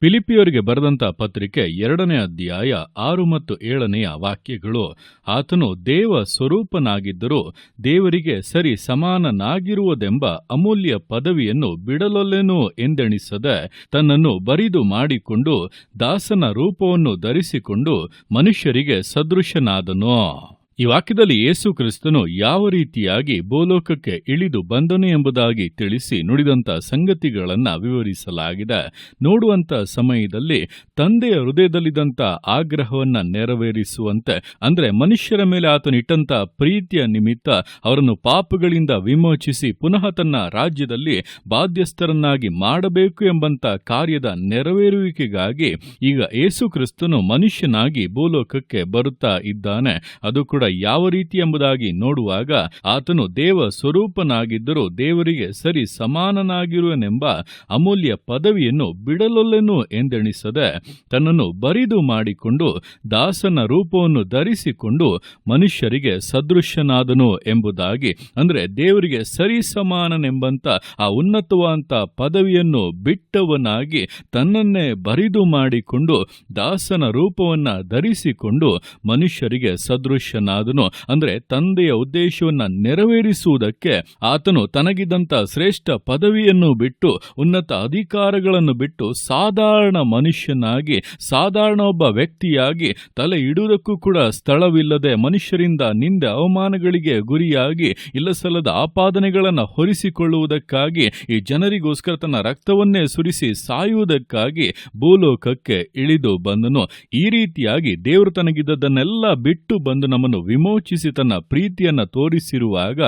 ಫಿಲಿಪ್ಪಿಯವರಿಗೆ ಬರೆದಂಥ ಪತ್ರಿಕೆ 2ನೇ ಅಧ್ಯಾಯ 6 ಮತ್ತು 7ನೆಯ ವಾಕ್ಯಗಳು. ಆತನು ದೇವ ಸ್ವರೂಪನಾಗಿದ್ದರೂ ದೇವರಿಗೆ ಸರಿ ಸಮಾನನಾಗಿರುವುದೆಂಬ ಅಮೂಲ್ಯ ಪದವಿಯನ್ನು ಬಿಡಲೊಲ್ಲೆನು ಎಂದೆಣಿಸದೆ ತನ್ನನ್ನು ಬರಿದು ಮಾಡಿಕೊಂಡು ದಾಸನ ರೂಪವನ್ನು ಧರಿಸಿಕೊಂಡು ಮನುಷ್ಯರಿಗೆ ಸದೃಶನಾದನು. ಈ ವಾಕ್ಯದಲ್ಲಿ ಯೇಸು ಕ್ರಿಸ್ತನು ಯಾವ ರೀತಿಯಾಗಿ ಭೂಲೋಕಕ್ಕೆ ಇಳಿದು ಬಂದನು ಎಂಬುದಾಗಿ ತಿಳಿಸಿ ನುಡಿದಂಥ ಸಂಗತಿಗಳನ್ನು ವಿವರಿಸಲಾಗಿದೆ. ನೋಡುವಂಥ ಸಮಯದಲ್ಲಿ ತಂದೆಯ ಹೃದಯದಲ್ಲಿದ್ದಂಥ ಆಗ್ರಹವನ್ನು ನೆರವೇರಿಸುವಂತೆ, ಅಂದರೆ ಮನುಷ್ಯರ ಮೇಲೆ ಆತನು ಇಟ್ಟಂಥ ಪ್ರೀತಿಯ ನಿಮಿತ್ತ ಅವರನ್ನು ಪಾಪಗಳಿಂದ ವಿಮೋಚಿಸಿ ಪುನಃ ತನ್ನ ರಾಜ್ಯದಲ್ಲಿ ಬಾಧ್ಯಸ್ಥರನ್ನಾಗಿ ಮಾಡಬೇಕು ಎಂಬಂಥ ಕಾರ್ಯದ ನೆರವೇರುವಿಕೆಗಾಗಿ ಈಗ ಯೇಸು ಕ್ರಿಸ್ತನು ಮನುಷ್ಯನಾಗಿ ಭೂಲೋಕಕ್ಕೆ ಬರುತ್ತಾ ಇದ್ದಾನೆ. ಅದು ಕೂಡ ಯಾವ ರೀತಿ ಎಂಬುದಾಗಿ ನೋಡುವಾಗ ಆತನು ದೇವ ಸ್ವರೂಪನಾಗಿದ್ದರೂ ದೇವರಿಗೆ ಸರಿ ಸಮಾನನಾಗಿರುವನೆಂಬ ಅಮೂಲ್ಯ ಪದವಿಯನ್ನು ಬಿಡಲೊಲ್ಲೆನು ಎಂದೆಣಿಸದೆ ತನ್ನನ್ನು ಬರಿದು ಮಾಡಿಕೊಂಡು ದಾಸನ ರೂಪವನ್ನು ಧರಿಸಿಕೊಂಡು ಮನುಷ್ಯರಿಗೆ ಸದೃಶನಾದನು ಎಂಬುದಾಗಿ, ಅಂದರೆ ದೇವರಿಗೆ ಸರಿ ಸಮಾನನೆಂಬಂತ ಆ ಉನ್ನತವಾದಂಥ ಪದವಿಯನ್ನು ಬಿಟ್ಟವನಾಗಿ ತನ್ನನ್ನೇ ಬರಿದು ಮಾಡಿಕೊಂಡು ದಾಸನ ರೂಪವನ್ನ ಧರಿಸಿಕೊಂಡು ಮನುಷ್ಯರಿಗೆ ಸದೃಶನಾದನು. ಅಂದರೆ ತಂದೆಯ ಉದ್ದೇಶವನ್ನ ನೆರವೇರಿಸುವುದಕ್ಕೆ ಆತನು ತನಗಿದ್ದಂಥ ಶ್ರೇಷ್ಠ ಪದವಿಯನ್ನು ಬಿಟ್ಟು ಉನ್ನತ ಅಧಿಕಾರಗಳನ್ನು ಬಿಟ್ಟು ಸಾಧಾರಣ ಮನುಷ್ಯನಾಗಿ, ಸಾಧಾರಣ ಒಬ್ಬ ವ್ಯಕ್ತಿಯಾಗಿ, ತಲೆ ಇಡುವುದಕ್ಕೂ ಕೂಡ ಸ್ಥಳವಿಲ್ಲದೆ ಮನುಷ್ಯರಿಂದ ನಿಂದೆ ಅವಮಾನಗಳಿಗೆ ಗುರಿಯಾಗಿ ಇಲ್ಲಸಲ್ಲದ ಆಪಾದನೆಗಳನ್ನು ಹೊರಿಸಿಕೊಳ್ಳುವುದಕ್ಕಾಗಿ ಈ ಜನರಿಗೋಸ್ಕರ ತನ್ನ ರಕ್ತವನ್ನೇ ಸುರಿಸಿ ಸಾಯುವುದಕ್ಕಾಗಿ ಭೂಲೋಕಕ್ಕೆ ಇಳಿದು ಬಂದನು. ಈ ರೀತಿಯಾಗಿ ದೇವರು ತನಗಿದ್ದದನ್ನೆಲ್ಲ ಬಿಟ್ಟು ಬಂದು ನಮ್ಮನ್ನು ವಿಮೋಚಿಸಿ ತನ್ನ ಪ್ರೀತಿಯನ್ನ ತೋರಿಸಿರುವಾಗ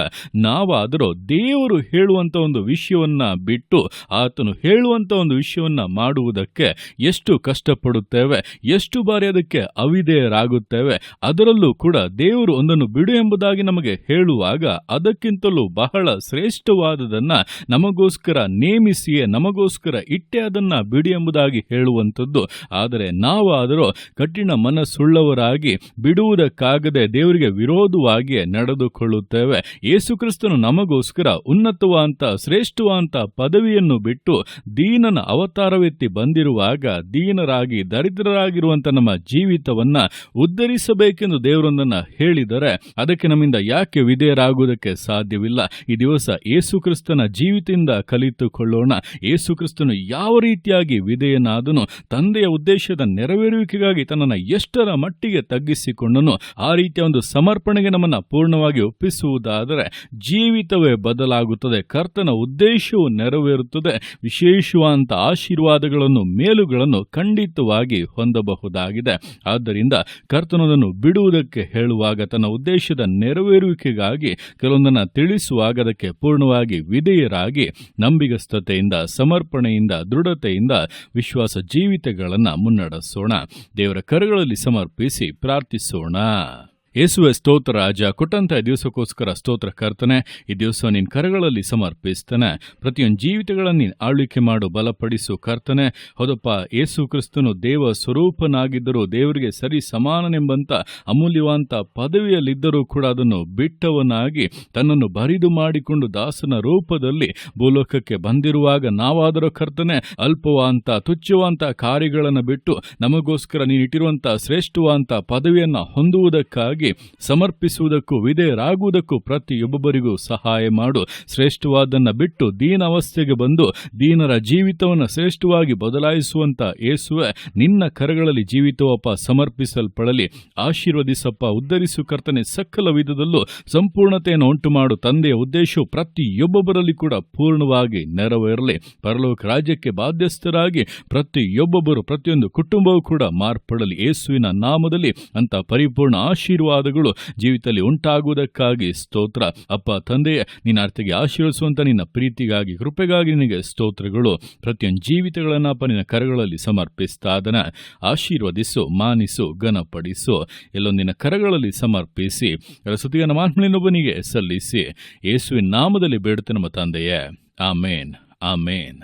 ನಾವಾದರೂ ದೇವರು ಹೇಳುವಂತ ಒಂದು ವಿಷಯವನ್ನ ಬಿಟ್ಟು ಆತನು ಹೇಳುವಂತ ಒಂದು ವಿಷಯವನ್ನ ಮಾಡುವುದಕ್ಕೆ ಎಷ್ಟು ಕಷ್ಟಪಡುತ್ತೇವೆ, ಎಷ್ಟು ಬಾರಿ ಅದಕ್ಕೆ ಅವಿಧೇಯರಾಗುತ್ತೇವೆ. ಅದರಲ್ಲೂ ಕೂಡ ದೇವರು ಒಂದನ್ನು ಬಿಡು ಎಂಬುದಾಗಿ ನಮಗೆ ಹೇಳುವಾಗ ಅದಕ್ಕಿಂತಲೂ ಬಹಳ ಶ್ರೇಷ್ಠವಾದದನ್ನ ನಮಗೋಸ್ಕರ ನೇಮಿಸಿಯೇ ನಮಗೋಸ್ಕರ ಇಟ್ಟೆ ಅದನ್ನ ಬಿಡು ಎಂಬುದಾಗಿ ಹೇಳುವಂಥದ್ದು. ಆದರೆ ನಾವಾದರೂ ಕಠಿಣ ಮನಸ್ಸುಳ್ಳವರಾಗಿ ಬಿಡುವುದಕ್ಕಾಗದೆ ದೇವರಿಗೆ ವಿರೋಧವಾಗಿ ನಡೆದುಕೊಳ್ಳುತ್ತೇವೆ. ಯೇಸು ಕ್ರಿಸ್ತನು ನಮಗೋಸ್ಕರ ಉನ್ನತವಾದಂಥ ಶ್ರೇಷ್ಠವಾದಂಥ ಪದವಿಯನ್ನು ಬಿಟ್ಟು ದೀನನ ಅವತಾರವೆತ್ತಿ ಬಂದಿರುವಾಗ ದೀನರಾಗಿ ದರಿದ್ರರಾಗಿರುವಂಥ ನಮ್ಮ ಜೀವಿತವನ್ನ ಉದ್ಧರಿಸಬೇಕೆಂದು ದೇವರೊಂದನ್ನು ಹೇಳಿದರೆ ಅದಕ್ಕೆ ನಮ್ಮಿಂದ ಯಾಕೆ ವಿಧೇಯರಾಗುವುದಕ್ಕೆ ಸಾಧ್ಯವಿಲ್ಲ? ಈ ದಿವಸ ಯೇಸು ಕ್ರಿಸ್ತನ ಜೀವಿತದಿಂದ ಕಲಿತುಕೊಳ್ಳೋಣ. ಯೇಸು ಕ್ರಿಸ್ತನು ಯಾವ ರೀತಿಯಾಗಿ ವಿಧೇಯನಾದನು, ತಂದೆಯ ಉದ್ದೇಶದ ನೆರವೇರುವಿಕೆಗಾಗಿ ತನ್ನನ್ನು ಎಷ್ಟರ ಮಟ್ಟಿಗೆ ತಗ್ಗಿಸಿಕೊಂಡನು, ಆ ರೀತಿಯ ಒಂದು ಸಮರ್ಪಣೆಗೆ ನಮ್ಮನ್ನು ಪೂರ್ಣವಾಗಿ ಒಪ್ಪಿಸುವುದಾದರೆ ಜೀವಿತವೇ ಬದಲಾಗುತ್ತದೆ, ಕರ್ತನ ಉದ್ದೇಶವು ನೆರವೇರುತ್ತದೆ, ವಿಶೇಷವಾದಂಥ ಆಶೀರ್ವಾದಗಳನ್ನು ಮೇಲುಗಳನ್ನು ಖಂಡಿತವಾಗಿ ಹೊಂದಬಹುದಾಗಿದೆ. ಆದ್ದರಿಂದ ಕರ್ತನದನ್ನು ಬಿಡುವುದಕ್ಕೆ ಹೇಳುವಾಗ ತನ್ನ ಉದ್ದೇಶದ ನೆರವೇರುವಿಕೆಗಾಗಿ ಕೆಲವೊಂದನ್ನು ತಿಳಿಸುವಾಗ ಅದಕ್ಕೆ ಪೂರ್ಣವಾಗಿ ವಿಧೇಯರಾಗಿ ನಂಬಿಗಸ್ತತೆಯಿಂದ, ಸಮರ್ಪಣೆಯಿಂದ, ದೃಢತೆಯಿಂದ ವಿಶ್ವಾಸ ಜೀವಿತಗಳನ್ನು ಮುನ್ನಡೆಸೋಣ. ದೇವರ ಕರಗಳಲ್ಲಿ ಸಮರ್ಪಿಸಿ ಪ್ರಾರ್ಥಿಸೋಣ. ಯೇಸುವೆ ಸ್ತೋತ್ರ ರಾಜ, ಕೊಟ್ಟಂತ ದಿವಸಕ್ಕೋಸ್ಕರ ಸ್ತೋತ್ರ ಕರ್ತನೆ. ಈ ದಿವಸ ನಿನ್ನ ಕರಗಳಲ್ಲಿ ಸಮರ್ಪಿಸ್ತೇನೆ. ಪ್ರತಿಯೊಂದು ಜೀವಿತಗಳನ್ನು ನೀನು ಆಳ್ವಿಕೆ ಮಾಡು, ಬಲಪಡಿಸು ಕರ್ತನೆ. ಹೌದಪ್ಪ, ಯೇಸು ಕ್ರಿಸ್ತನು ದೇವ ಸ್ವರೂಪನಾಗಿದ್ದರೂ ದೇವರಿಗೆ ಸರಿ ಸಮಾನನೆಂಬಂತ ಅಮೂಲ್ಯವಾದಂಥ ಪದವಿಯಲ್ಲಿದ್ದರೂ ಕೂಡ ಅದನ್ನು ಬಿಟ್ಟವನಾಗಿ ತನ್ನನ್ನು ಬರಿದು ಮಾಡಿಕೊಂಡು ದಾಸನ ರೂಪದಲ್ಲಿ ಭೂಲೋಕಕ್ಕೆ ಬಂದಿರುವಾಗ ನಾವಾದರೂ ಕರ್ತನೆ ಅಲ್ಪವಾದಂಥ ತುಚ್ಛವಾದಂಥ ಕಾರ್ಯಗಳನ್ನು ಬಿಟ್ಟು ನಮಗೋಸ್ಕರ ನೀನು ಇಟ್ಟಿರುವಂಥ ಶ್ರೇಷ್ಠವಾದಂಥ ಪದವಿಯನ್ನು ಹೊಂದುವುದಕ್ಕಾಗಿ ಸಮರ್ಪಿಸುವುದಕ್ಕೂ ವಿಧೇಯರಾಗುವುದಕ್ಕೂ ಪ್ರತಿಯೊಬ್ಬರಿಗೂ ಸಹಾಯ ಮಾಡು. ಶ್ರೇಷ್ಠವಾದನ್ನು ಬಿಟ್ಟು ದೀನ ಅವಸ್ಥೆಗೆ ಬಂದು ದೀನರ ಜೀವಿತವನ್ನು ಶ್ರೇಷ್ಠವಾಗಿ ಬದಲಾಯಿಸುವಂತ ಯೇಸುವೆ, ನಿನ್ನ ಕರಗಳಲ್ಲಿ ಜೀವಿತವಪ್ಪ ಸಮರ್ಪಿಸಲ್ಪಡಲಿ. ಆಶೀರ್ವದಿಸಪ್ಪ, ಉದ್ಧರಿಸು ಕರ್ತನೆ. ಸಕಲ ವಿಧದಲ್ಲೂ ಸಂಪೂರ್ಣತೆಯನ್ನು ಉಂಟು ಮಾಡು. ತಂದೆಯ ಉದ್ದೇಶವು ಪ್ರತಿಯೊಬ್ಬೊಬ್ಬರಲ್ಲಿ ಕೂಡ ಪೂರ್ಣವಾಗಿ ನೆರವೇರಲಿ. ಪರಲೋಕ ರಾಜ್ಯಕ್ಕೆ ಬಾಧ್ಯಸ್ಥರಾಗಿ ಪ್ರತಿಯೊಬ್ಬೊಬ್ಬರು, ಪ್ರತಿಯೊಂದು ಕುಟುಂಬವೂ ಕೂಡ ಮಾರ್ಪಡಲಿ. ಯೇಸುವಿನ ನಾಮದಲ್ಲಿ ಅಂತ ಪರಿಪೂರ್ಣ ಆಶೀರ್ವಾದಗಳು ಜೀವಿತದಲ್ಲಿ ಉಂಟಾಗುವುದಕ್ಕಾಗಿ ಸ್ತೋತ್ರ. ಅಪ್ಪ ತಂದೆಯೇ, ನಿನ್ನ ಅರ್ಥಗೆ ಆಶೀರ್ವಿಸುವಂತ ನಿನ್ನ ಪ್ರೀತಿಗಾಗಿ, ಕೃಪೆಗಾಗಿ ನಿನಗೆ ಸ್ತೋತ್ರಗಳು. ಪ್ರತಿಯೊಂದು ಜೀವಿತಗಳನ್ನಪ್ಪ ನಿನ್ನ ಕರಗಳಲ್ಲಿ ಸಮರ್ಪಿಸ್ತಾದನ. ಆಶೀರ್ವದಿಸು, ಮಾನಿಸು, ಘನಪಡಿಸು. ಎಲ್ಲೊಂದಿನ ಕರಗಳಲ್ಲಿ ಸಮರ್ಪಿಸಿ ಸ್ತುತಿಯನ್ನು ಮಾತ್ಮನಿನೊಬ್ಬನಿಗೆ ಸಲ್ಲಿಸಿ ಯೇಸುವಿನ ನಾಮದಲ್ಲಿ ಬೇಡುತ್ತೆ ನಮ್ಮ ತಂದೆಯೇ. ಆಮೇನ್, ಆಮೇನ್.